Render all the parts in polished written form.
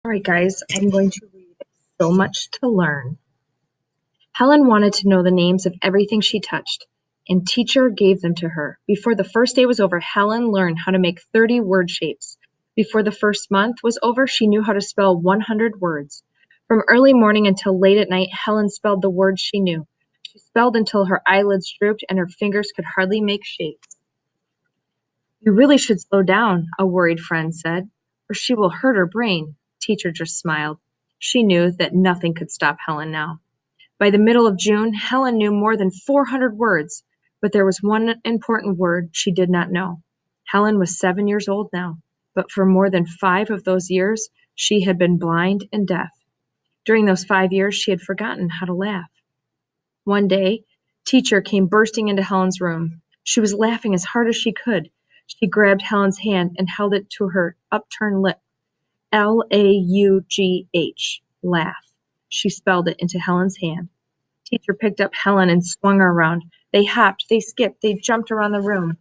All right, guys, I'm going to read So Much to Learn. Helen wanted to know the names of everything she touched, and Teacher gave them to her. Before the first day was over, Helen learned how to make 30 word shapes. Before the first month was over, she knew how to spell 100 words. From early morning until late at night, Helen spelled the words she knew. She spelled until her eyelids drooped and her fingers could hardly make shapes. You really should slow down, a worried friend said, or she will hurt her brain. Teacher just smiled. She knew that nothing could stop Helen now. By the middle of June, Helen knew more than 400 words, but there was one important word she did not know. Helen was 7 years old now, but for more than 5 of those years, she had been blind and deaf. During those 5 years, she had forgotten how to laugh. One day, Teacher came bursting into Helen's room. She was laughing as hard as she could. She grabbed Helen's hand and held it to her upturned lip. Laugh, laugh. She spelled it into Helen's hand. Teacher picked up Helen and swung her around. They hopped, they skipped, they jumped around the room.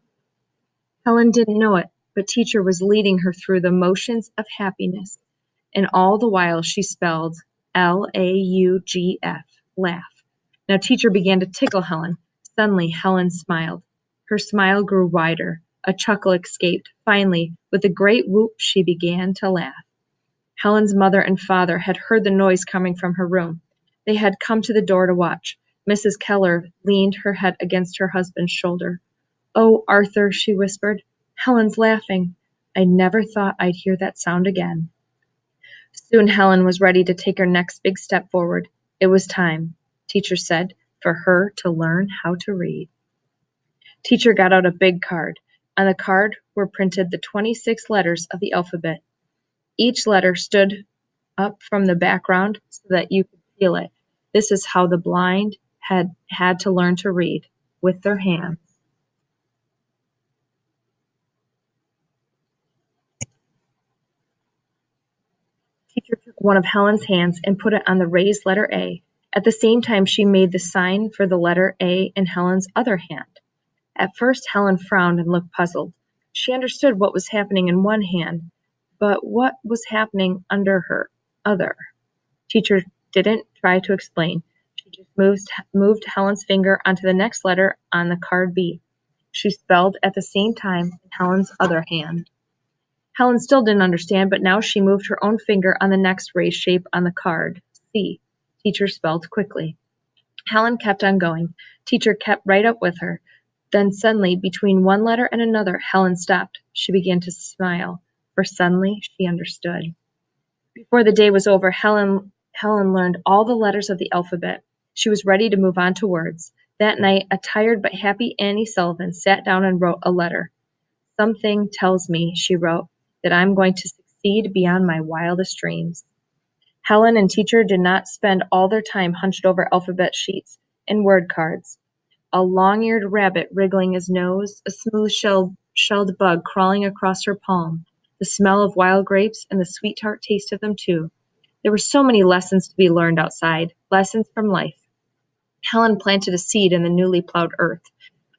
Helen didn't know it, but Teacher was leading her through the motions of happiness. And all the while she spelled Laugh, laugh. Now Teacher began to tickle Helen. Suddenly Helen smiled. Her smile grew wider. A chuckle escaped. Finally, with a great whoop, she began to laugh. Helen's mother and father had heard the noise coming from her room. They had come to the door to watch. Mrs. Keller leaned her head against her husband's shoulder. "Oh, Arthur," she whispered, "Helen's laughing. I never thought I'd hear that sound again." Soon Helen was ready to take her next big step forward. It was time, Teacher said, for her to learn how to read. Teacher got out a big card. On the card were printed the 26 letters of the alphabet. Each letter stood up from the background so that you could feel it. This is how the blind had to learn to read, with their hands. Teacher took one of Helen's hands and put it on the raised letter A. At the same time, she made the sign for the letter A in Helen's other hand. At first, Helen frowned and looked puzzled. She understood what was happening in one hand, but what was happening under her other? Teacher didn't try to explain. She just moved Helen's finger onto the next letter on the card B. She spelled at the same time in Helen's other hand. Helen still didn't understand, but now she moved her own finger on the next raised shape on the card, C. Teacher spelled quickly. Helen kept on going. Teacher kept right up with her. Then suddenly, between one letter and another, Helen stopped. She began to smile, for suddenly she understood. Before the day was over, Helen learned all the letters of the alphabet. She was ready to move on to words. That night, a tired but happy Annie Sullivan sat down and wrote a letter. "Something tells me," she wrote, "that I'm going to succeed beyond my wildest dreams." Helen and Teacher did not spend all their time hunched over alphabet sheets and word cards. A long-eared rabbit wriggling his nose, a smooth-shelled bug crawling across her palm, the smell of wild grapes, and the sweet tart taste of them too. There were so many lessons to be learned outside, lessons from life. Helen planted a seed in the newly plowed earth.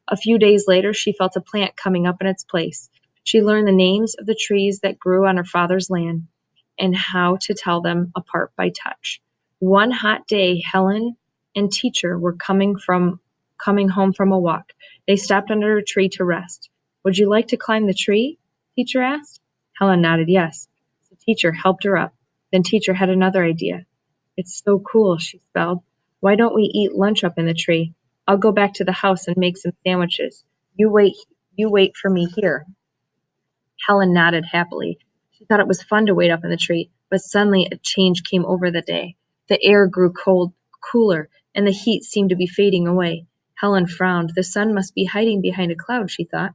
A few days later, she felt a plant coming up in its place. She learned the names of the trees that grew on her father's land and how to tell them apart by touch. One hot day, Helen and Teacher were coming home from a walk. They stopped under a tree to rest. "Would you like to climb the tree?" Teacher asked. Helen nodded yes. So Teacher helped her up. Then Teacher had another idea. "It's so cool," she spelled. "Why don't we eat lunch up in the tree? I'll go back to the house and make some sandwiches. You wait for me here." Helen nodded happily. She thought it was fun to wait up in the tree, but suddenly a change came over the day. The air grew cooler, and the heat seemed to be fading away. Helen frowned. The sun must be hiding behind a cloud, she thought.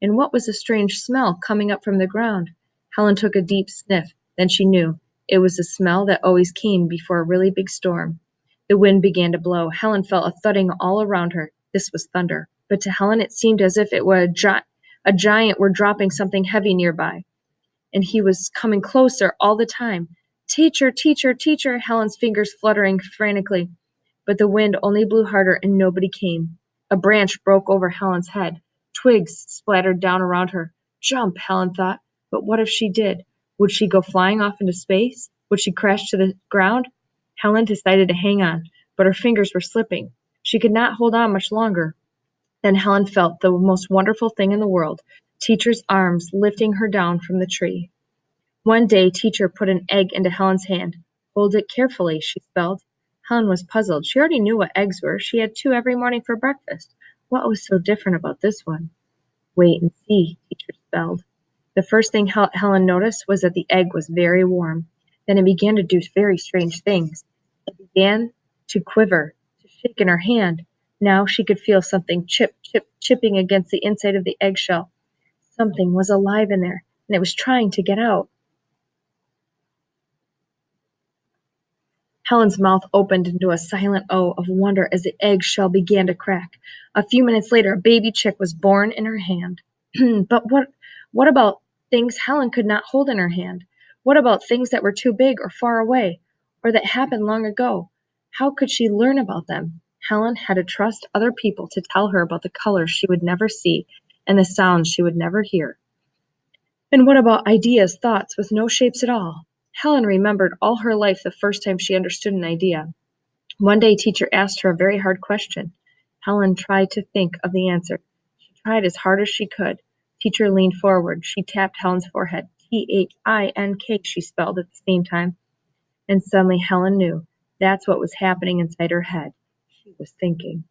And what was the strange smell coming up from the ground? Helen took a deep sniff. Then she knew. It was the smell that always came before a really big storm. The wind began to blow. Helen felt a thudding all around her. This was thunder. But to Helen it seemed as if it were a giant were dropping something heavy nearby. And he was coming closer all the time. "Teacher, Teacher, Teacher," Helen's fingers fluttering frantically. But the wind only blew harder and nobody came. A branch broke over Helen's head. Twigs splattered down around her. Jump, Helen thought. But what if she did? Would she go flying off into space? Would she crash to the ground? Helen decided to hang on, but her fingers were slipping. She could not hold on much longer. Then Helen felt the most wonderful thing in the world, Teacher's arms lifting her down from the tree. One day Teacher put an egg into Helen's hand. "Hold it carefully," she spelled. Helen was puzzled. She already knew what eggs were. She had two every morning for breakfast. What was so different about this one? "Wait and see," Teacher spelled. The first thing Helen noticed was that the egg was very warm. Then it began to do very strange things. It began to quiver, to shake in her hand. Now she could feel something chipping against the inside of the eggshell. Something was alive in there, and it was trying to get out. Helen's mouth opened into a silent O of wonder as the eggshell began to crack. A few minutes later, a baby chick was born in her hand. But what about things Helen could not hold in her hand? What about things that were too big or far away, or that happened long ago? How could she learn about them? Helen had to trust other people to tell her about the colors she would never see and the sounds she would never hear. And what about ideas, thoughts with no shapes at all? Helen remembered all her life the first time she understood an idea. One day Teacher asked her a very hard question. Helen tried to think of the answer. She tried as hard as she could. Teacher leaned forward. She tapped Helen's forehead. T-H-I-N-K, she spelled at the same time. And suddenly Helen knew. That's what was happening inside her head. She was thinking.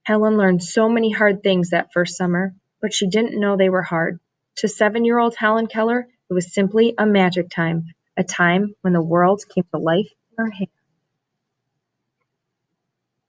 Helen learned so many hard things that first summer, but she didn't know they were hard. To 7-year-old Helen Keller, it was simply a magic time, a time when the world came to life in her hands.